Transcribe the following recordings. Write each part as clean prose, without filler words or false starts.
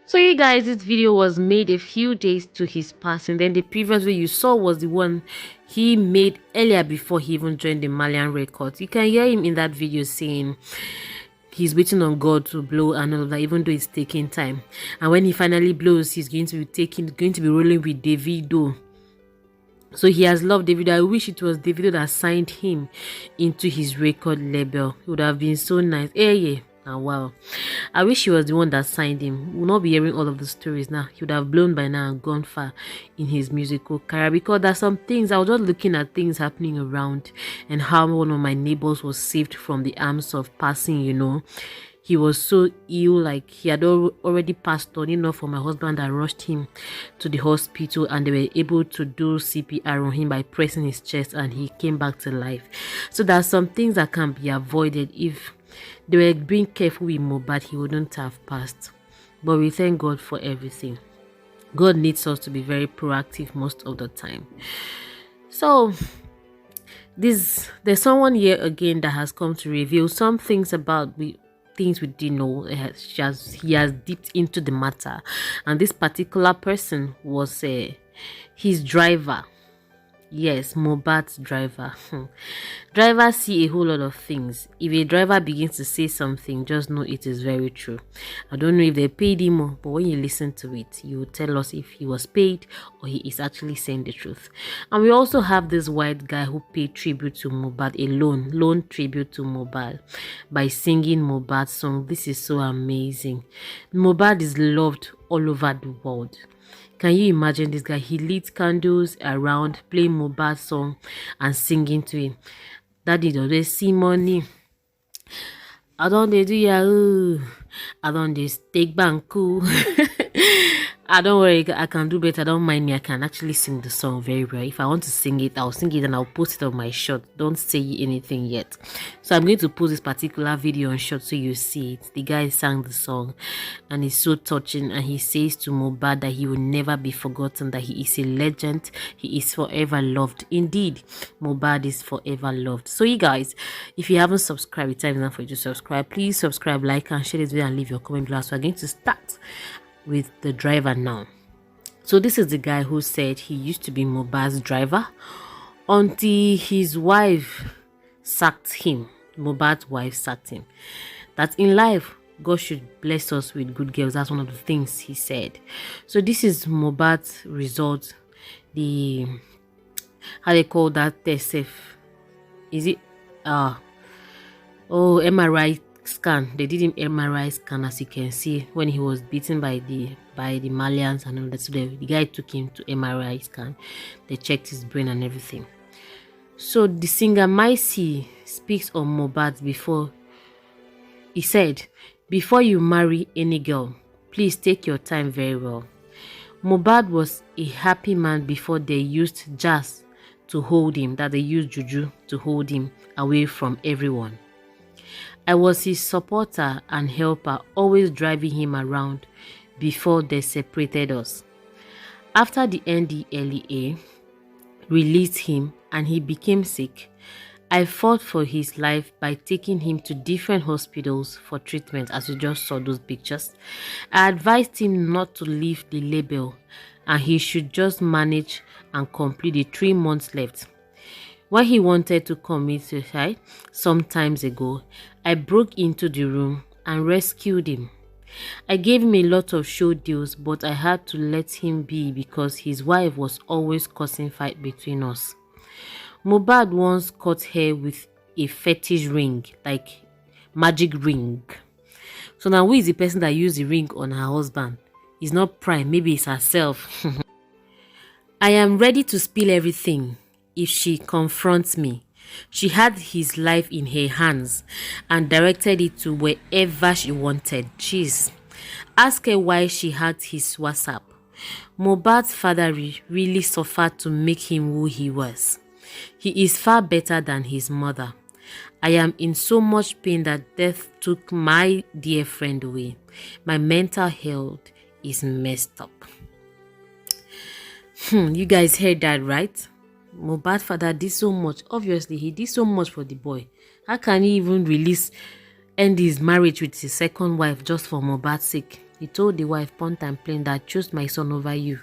So you guys, this video was made a few days to his passing. Then the previous video you saw was the one he made earlier before he even joined the Malian records. You can hear him in that video saying he's waiting on God to blow and all of that, even though it's taking time. And when he finally blows, he's going to be rolling with Davido. So he has loved Davido. I wish it was Davido that signed him into his record label. It would have been so nice. Yeah. Oh, wow. I wish he was the one that signed him. We'll not be hearing all of the stories now. He would have blown by now and gone far in his musical career, because there's some things, I was just looking at things happening around and how one of my neighbors was saved from the arms of passing, He was so ill, like he had already passed on, for my husband that rushed him to the hospital, and they were able to do CPR on him by pressing his chest, and he came back to life. So there are some things that can be avoided. If they were being careful with Mohbad, he wouldn't have passed. But we thank God for everything. God needs us to be very proactive most of the time. So there's someone here again that has come to reveal some things about things we didn't know. He has dipped into the matter, and this particular person was his driver. Yes, Mohbad's driver. Drivers see a whole lot of things. If a driver begins to say something, just know it is very true. I don't know if they paid him more, but when you listen to it, you will tell us if he was paid or he is actually saying the truth. And we also have this white guy who paid tribute to Mohbad, a loan tribute to Mohbad by singing Mohbad's song. This is so amazing. Mohbad is loved all over the world. Can you imagine this guy? He lit candles around, playing Mohbad's song and singing to him. Daddy, do they see money? I don't they do yahoo. I don't they take banku. I don't worry, I can do better. Don't mind me. I can actually sing the song very well. If I want to sing it, I'll sing it and I'll post it on my short. Don't say anything yet. So I'm going to post this particular video on short so you see it. The guy sang the song and it's so touching, and he says to Mohbad that he will never be forgotten, that he is a legend, he is forever loved. Indeed, Mohbad is forever loved. So you guys, if you haven't subscribed, it's time now for you to subscribe. Please subscribe, like and share this video and leave your comment below. So we're going to start with the driver now. So this is the guy who said he used to be Mohbad's driver until his wife sacked him. Mohbad's wife sacked him. That in life, God should bless us with good girls. That's one of the things he said. So this is Mohbad's result. The how they call that test? Is it MRI scan. They did him MRI scan, as you can see, when he was beaten by the Malians and all that. So the guy took him to MRI scan. They checked his brain and everything. So the singer Maisi speaks on Mohbad before. He said, "Before you marry any girl, please take your time very well. Mohbad was a happy man before they used jazz to hold him, that they used juju to hold him away from everyone. I was his supporter and helper, always driving him around before they separated us. After the NDLEA released him and he became sick, I fought for his life by taking him to different hospitals for treatment, as you just saw those pictures. I advised him not to leave the label and he should just manage and complete the 3 months left. When he wanted to commit suicide some times ago, I broke into the room and rescued him. I gave him a lot of show deals, but I had to let him be because his wife was always causing fight between us. Mohbad once cut her with a fetish ring, like magic ring. So now who is the person that used the ring on her husband? It's not Prime, maybe it's herself. I am ready to spill everything if she confronts me. She had his life in her hands and directed it to wherever she wanted. Jeez. Ask her why she had his WhatsApp. Mohbad's father really suffered to make him who he was. He is far better than his mother. I am in so much pain that death took my dear friend away. My mental health is messed up. You guys heard that, right? Mohbad's father did so much. Obviously, he did so much for the boy. How can he even end his marriage with his second wife just for Mohbad's sake? He told the wife point and plain that I chose my son over you.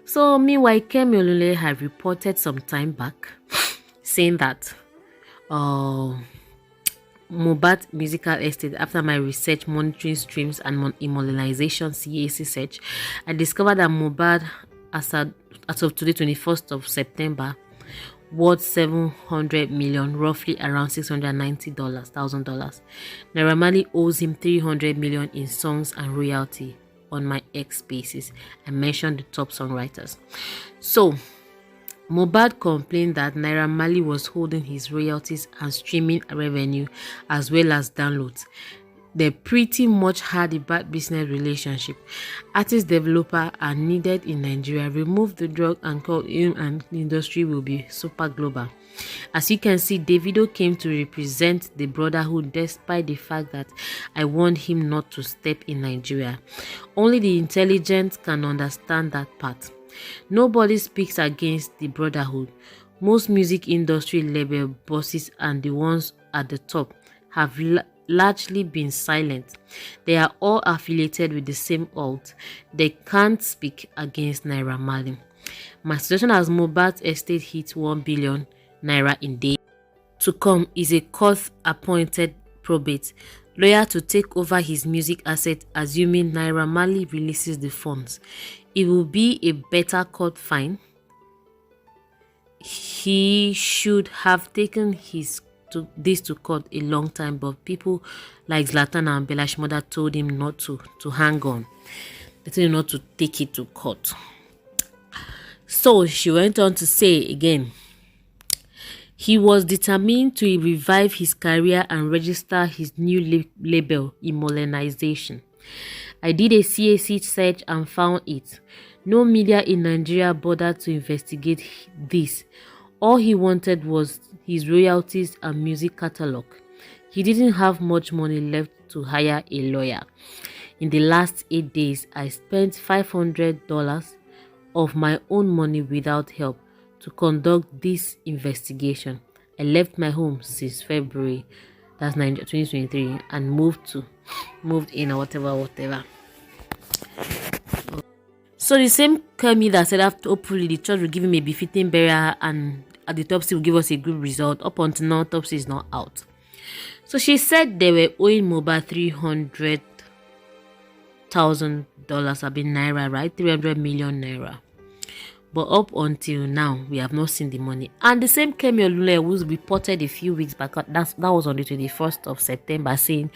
So, meanwhile, Kemi had reported some time back saying that Mohbad Musical Estate, after my research monitoring streams and immobilization CAC search, I discovered that Mohbad, as of today, 21st of September, worth 700 million, roughly around $690,000. Naira Marley owes him 300 million in songs and royalty. On my X basis, I mentioned the top songwriters. So, Mohbad complained that Naira Marley was holding his royalties and streaming revenue as well as downloads. They pretty much had a bad business relationship. Artist developers are needed in Nigeria. Remove the drug and call him and the industry will be super global. As you can see, Davido came to represent the brotherhood despite the fact that I warned him not to step in Nigeria. Only the intelligent can understand that part. Nobody speaks against the brotherhood. Most music industry label bosses and the ones at the top have largely been silent. They are all affiliated with the same alt. They can't speak against Naira Marley. My suggestion as Mohbad's estate hits 1 billion naira in days to come is a court-appointed probate lawyer to take over his music asset, assuming Naira Marley releases the funds. It will be a better court fine. He should have taken this to court a long time, but people like Zlatan and Belash mother told him not to hang on. They told him not to take it to court. So she went on to say again, he was determined to revive his career and register his new label, Immobilization. I did a CAC search and found it. No media in Nigeria bothered to investigate this. All he wanted was his royalties and music catalog. He didn't have much money left to hire a lawyer. In the last 8 days, I spent $500 of my own money without help to conduct this investigation. I left my home since February, that's 2023, and moved in or whatever. So the same Kemi that said after hopefully the church will give him a befitting burial and at the autopsy will give us a good result, up until now autopsy is not out. So she said they were owing Mohbad $300,000, have been naira, right? 300 million naira. But up until now, we have not seen the money. And the same Kemi Olunloyo who reported a few weeks back, that was on the 21st of September, saying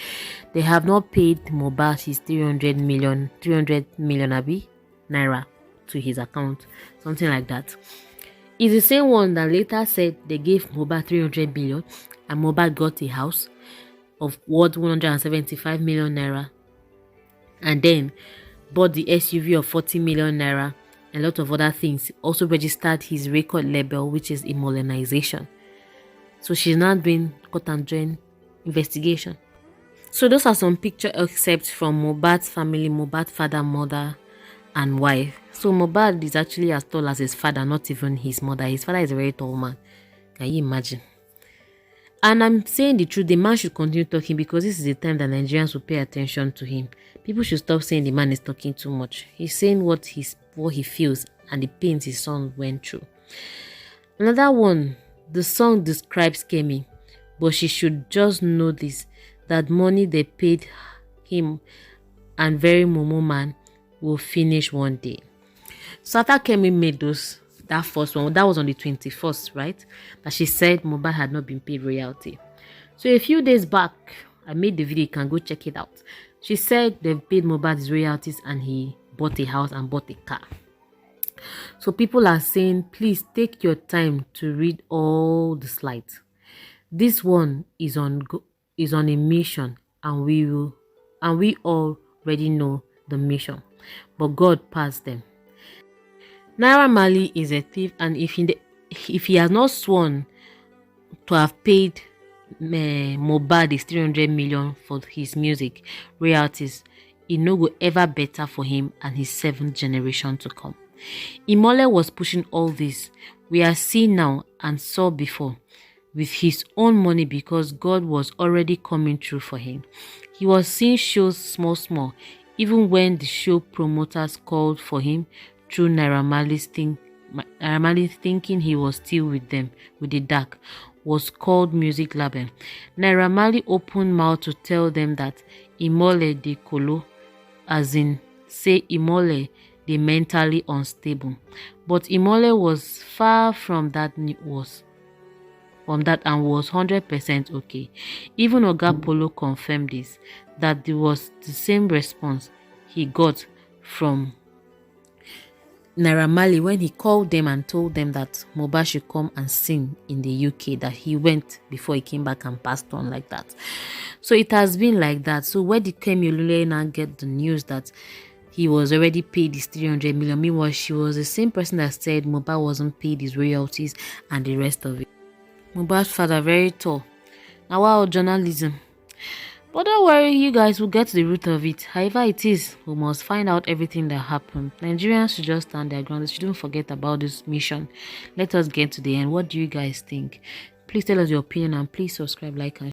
they have not paid Mohbad his 300 million naira to his account, something like that. It's the same one that later said they gave Mohbad 300 million and Mohbad got a house of worth 175 million naira and then bought the SUV of 40 million naira. A lot of other things. Also registered his record label, which is Immobilization. So she's now doing court and joint investigation. So those are some picture excerpts from Mohbad's family, Mohbad's father, mother, and wife. So Mohbad is actually as tall as his father, not even his mother. His father is a very tall man. Can you imagine? And I'm saying the truth, the man should continue talking because this is the time that Nigerians will pay attention to him. People should stop saying the man is talking too much. He's saying what he feels and the pains his son went through. Another one, the song describes Kemi, but she should just know this, that money they paid him and very Momo man will finish one day. So after Kemi made that first one, that was on the 21st, right? That she said Mohbad had not been paid royalty. So a few days back, I made the video, you can go check it out. She said they've paid Mohbad his royalties and he bought a house and bought a car. So people are saying, please take your time to read all the slides. This one is on a mission, and we already know the mission, but God passed them. Naira Marley is a thief, and if he has not sworn to have paid Mohbad is 300 million for his music royalties, it no go ever better for him and his seventh generation to come. Imole was pushing all this we are seeing now and saw before with his own money because God was already coming through for him. He was seeing shows small, even when the show promoters called for him through Naira Marley thinking he was still with them, with the dark, was called music label. Naira Marley opened mouth to tell them that Imole de Kolo, as in say Imole the mentally unstable. But Imole was far from that and was 100% okay. Even Oga Polo confirmed this, that there was the same response he got from Naira Marley when he called them and told them that Mohbad should come and sing in the UK, that he went before he came back and passed on like that. So it has been like that. So where did Kemi now get the news that he was already paid his 300 million? Meanwhile, she was the same person that said Mohbad wasn't paid his royalties and the rest of it. Mohbad's father, very tall. Now, wow, journalism. But don't worry, you guys will get to the root of it. However it is, we must find out everything that happened. Nigerians should just stand their ground. They shouldn't forget about this mission. Let us get to the end. What do you guys think? Please tell us your opinion and please subscribe, like, and